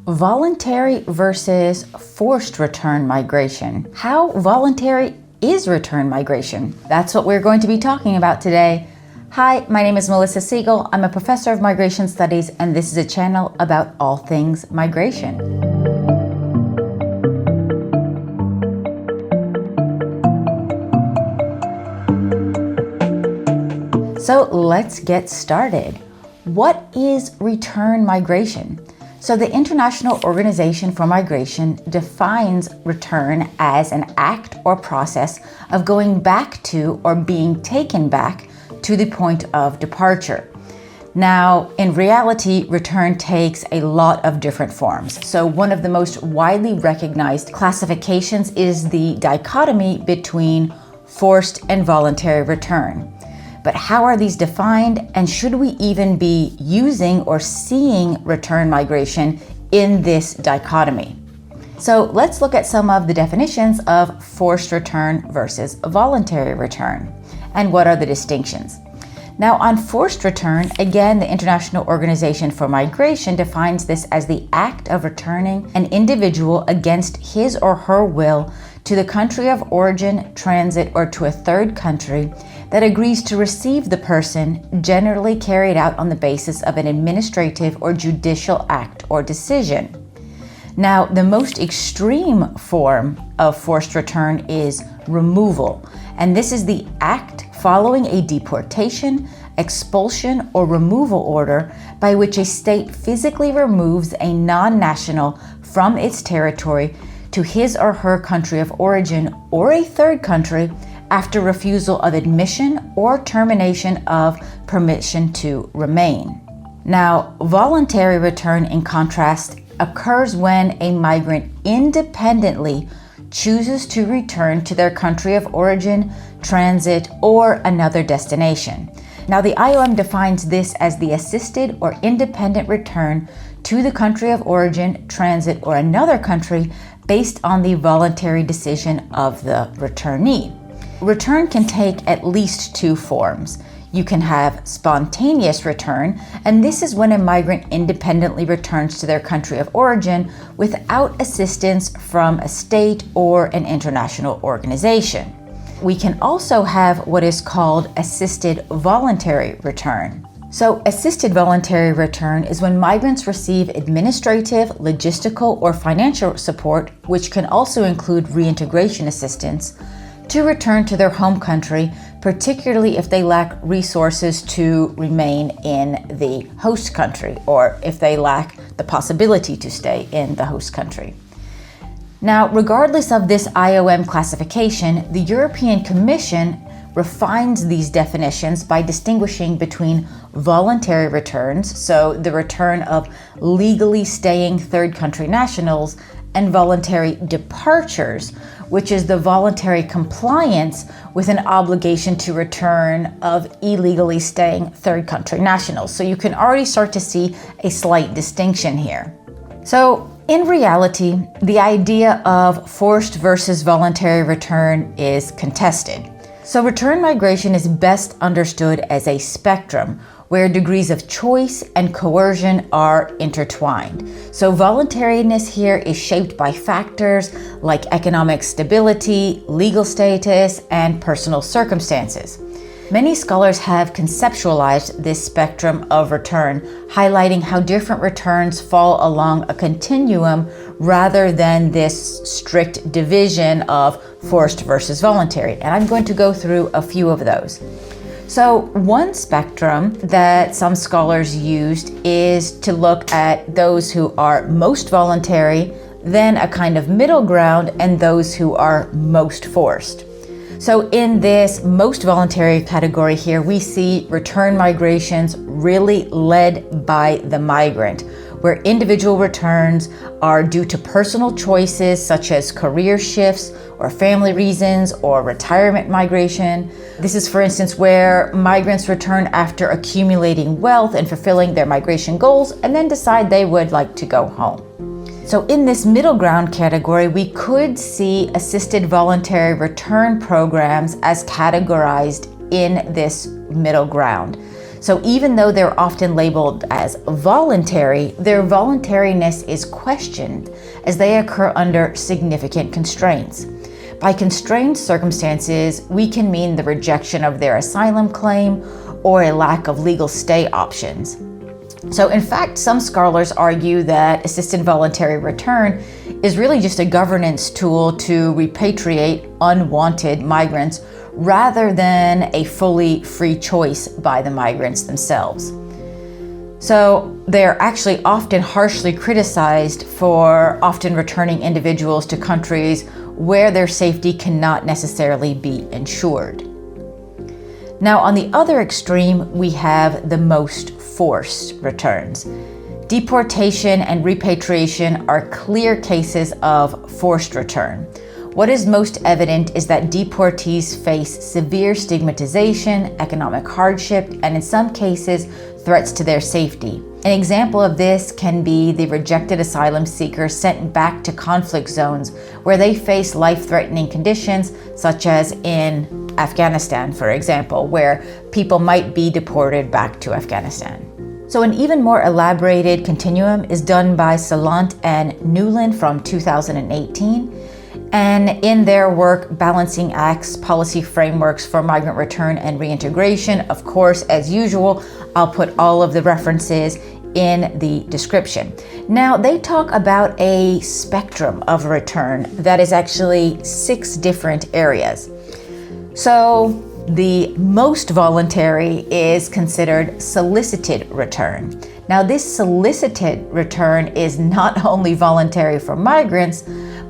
Voluntary versus forced return migration. How voluntary is return migration? That's what we're going to be talking about today. Hi, my name is Melissa Siegel. I'm a professor of migration studies, and this is a channel about all things migration. So let's get started. What is return migration? So the International Organization for Migration defines return as an act or process of going back to or being taken back to the point of departure. Now, in reality, return takes a lot of different forms. So one of the most widely recognized classifications is the dichotomy between forced and voluntary return. But how are these defined, and should we even be using or seeing return migration in this dichotomy? So let's look at some of the definitions of forced return versus voluntary return. And what are the distinctions? Now, on forced return, again, the International Organization for Migration defines this as the act of returning an individual against his or her will to the country of origin, transit, or to a third country that agrees to receive the person, generally carried out on the basis of an administrative or judicial act or decision. Now, the most extreme form of forced return is removal, and this is the act following a deportation, expulsion, or removal order by which a state physically removes a non-national from its territory to his or her country of origin or a third country after refusal of admission or termination of permission to remain. Now, voluntary return, in contrast, occurs when a migrant independently chooses to return to their country of origin, transit, or another destination. Now, the IOM defines this as the assisted or independent return to the country of origin, transit, or another country based on the voluntary decision of the returnee. Return can take at least two forms. You can have spontaneous return, and this is when a migrant independently returns to their country of origin without assistance from a state or an international organization. We can also have what is called assisted voluntary return. So assisted voluntary return is when migrants receive administrative, logistical, or financial support, which can also include reintegration assistance, to return to their home country, particularly if they lack resources to remain in the host country, or if they lack the possibility to stay in the host country. Now, regardless of this IOM classification, the European Commission refines these definitions by distinguishing between voluntary returns, so the return of legally staying third country nationals, and voluntary departures, which is the voluntary compliance with an obligation to return of illegally staying third country nationals. So you can already start to see a slight distinction here. So in reality, the idea of forced versus voluntary return is contested. So return migration is best understood as a spectrum where degrees of choice and coercion are intertwined. So voluntariness here is shaped by factors like economic stability, legal status, and personal circumstances. Many scholars have conceptualized this spectrum of return, highlighting how different returns fall along a continuum rather than this strict division of forced versus voluntary. And I'm going to go through a few of those. So one spectrum that some scholars used is to look at those who are most voluntary, then a kind of middle ground, and those who are most forced. So in this most voluntary category here, we see return migrations really led by the migrant, where individual returns are due to personal choices such as career shifts or family reasons or retirement migration. This is, for instance, where migrants return after accumulating wealth and fulfilling their migration goals and then decide they would like to go home. So in this middle ground category, we could see assisted voluntary return programs as categorized in this middle ground. So even though they're often labeled as voluntary, their voluntariness is questioned as they occur under significant constraints. By constrained circumstances, we can mean the rejection of their asylum claim or a lack of legal stay options. So in fact, some scholars argue that assisted voluntary return is really just a governance tool to repatriate unwanted migrants rather than a fully free choice by the migrants themselves. So they're actually often harshly criticized for often returning individuals to countries where their safety cannot necessarily be ensured. Now, on the other extreme, we have the most forced returns. Deportation and repatriation are clear cases of forced return. What is most evident is that deportees face severe stigmatization, economic hardship, and in some cases, threats to their safety. An example of this can be the rejected asylum seekers sent back to conflict zones where they face life-threatening conditions, such as in Afghanistan, for example, where people might be deported back to Afghanistan. So an even more elaborated continuum is done by Salant and Newland from 2018. And in their work, Balancing Acts, Policy Frameworks for Migrant Return and Reintegration, of course, as usual, I'll put all of the references in the description. Now, they talk about a spectrum of return that is actually 6 different areas. So the most voluntary is considered solicited return. Now, this solicited return is not only voluntary for migrants,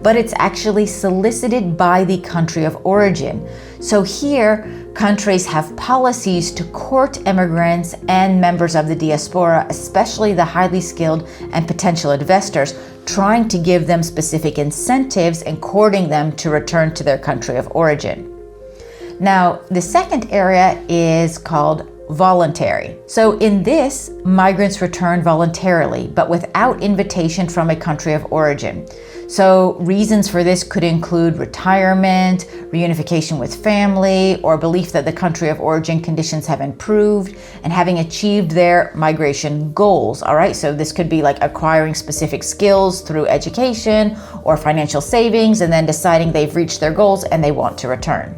but it's actually solicited by the country of origin. So here, countries have policies to court immigrants and members of the diaspora, especially the highly skilled and potential investors, trying to give them specific incentives and courting them to return to their country of origin. Now, the second area is called voluntary. So in this, migrants return voluntarily, but without invitation from a country of origin. So reasons for this could include retirement, reunification with family, or belief that the country of origin conditions have improved and having achieved their migration goals. All right, so this could be like acquiring specific skills through education or financial savings and then deciding they've reached their goals and they want to return.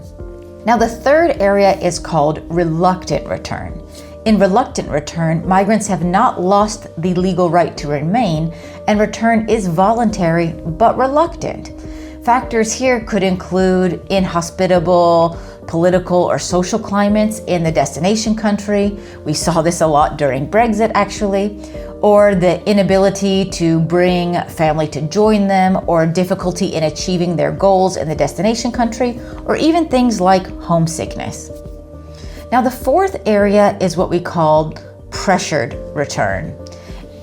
Now, the third area is called reluctant return. In reluctant return, migrants have not lost the legal right to remain, and return is voluntary but reluctant. Factors here could include inhospitable political or social climates in the destination country. We saw this a lot during Brexit, actually, or the inability to bring family to join them, or difficulty in achieving their goals in the destination country, or even things like homesickness. Now, the fourth area is what we call pressured return.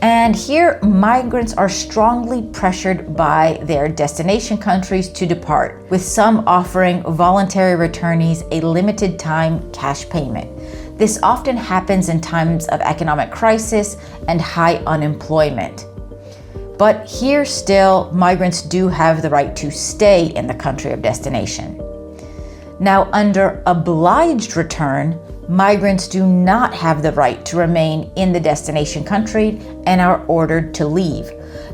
And here, migrants are strongly pressured by their destination countries to depart, with some offering voluntary returnees a limited time cash payment. This often happens in times of economic crisis and high unemployment. But here still, migrants do have the right to stay in the country of destination. Now, under obliged return, migrants do not have the right to remain in the destination country and are ordered to leave.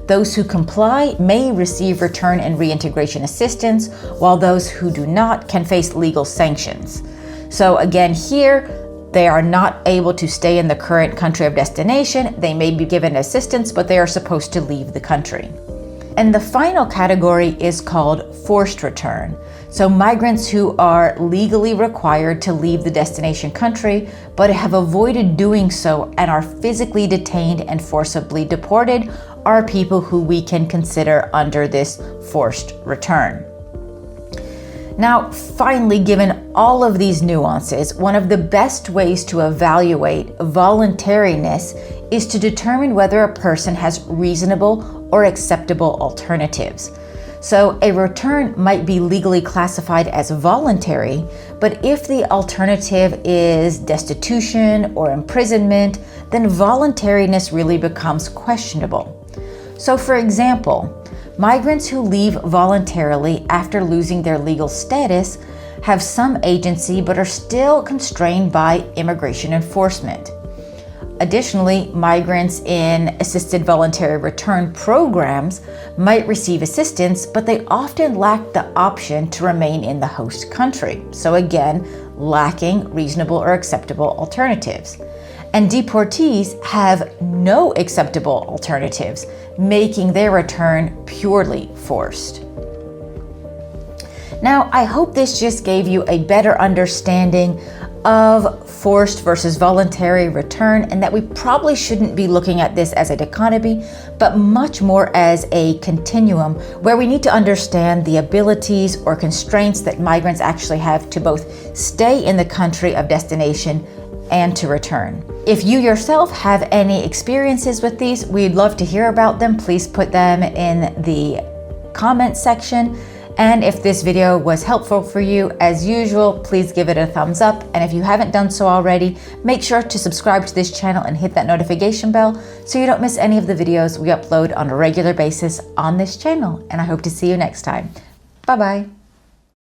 Those who comply may receive return and reintegration assistance, while those who do not can face legal sanctions. So again, here, they are not able to stay in the current country of destination. They may be given assistance, but they are supposed to leave the country. And the final category is called forced return. So migrants who are legally required to leave the destination country, but have avoided doing so and are physically detained and forcibly deported, are people who we can consider under this forced return. Now, finally, given all of these nuances, one of the best ways to evaluate voluntariness is to determine whether a person has reasonable or acceptable alternatives. So a return might be legally classified as voluntary, but if the alternative is destitution or imprisonment, then voluntariness really becomes questionable. So for example, migrants who leave voluntarily after losing their legal status have some agency but are still constrained by immigration enforcement. Additionally, migrants in assisted voluntary return programs might receive assistance, but they often lack the option to remain in the host country. So again, lacking reasonable or acceptable alternatives. And deportees have no acceptable alternatives, making their return purely forced. Now, I hope this just gave you a better understanding of forced versus voluntary return, and that we probably shouldn't be looking at this as a dichotomy, but much more as a continuum where we need to understand the abilities or constraints that migrants actually have to both stay in the country of destination and to return. If you yourself have any experiences with these, we'd love to hear about them. Please put them in the comment section. And if this video was helpful for you, as usual, please give it a thumbs up. And if you haven't done so already, make sure to subscribe to this channel and hit that notification bell so you don't miss any of the videos we upload on a regular basis on this channel. And I hope to see you next time. Bye-bye.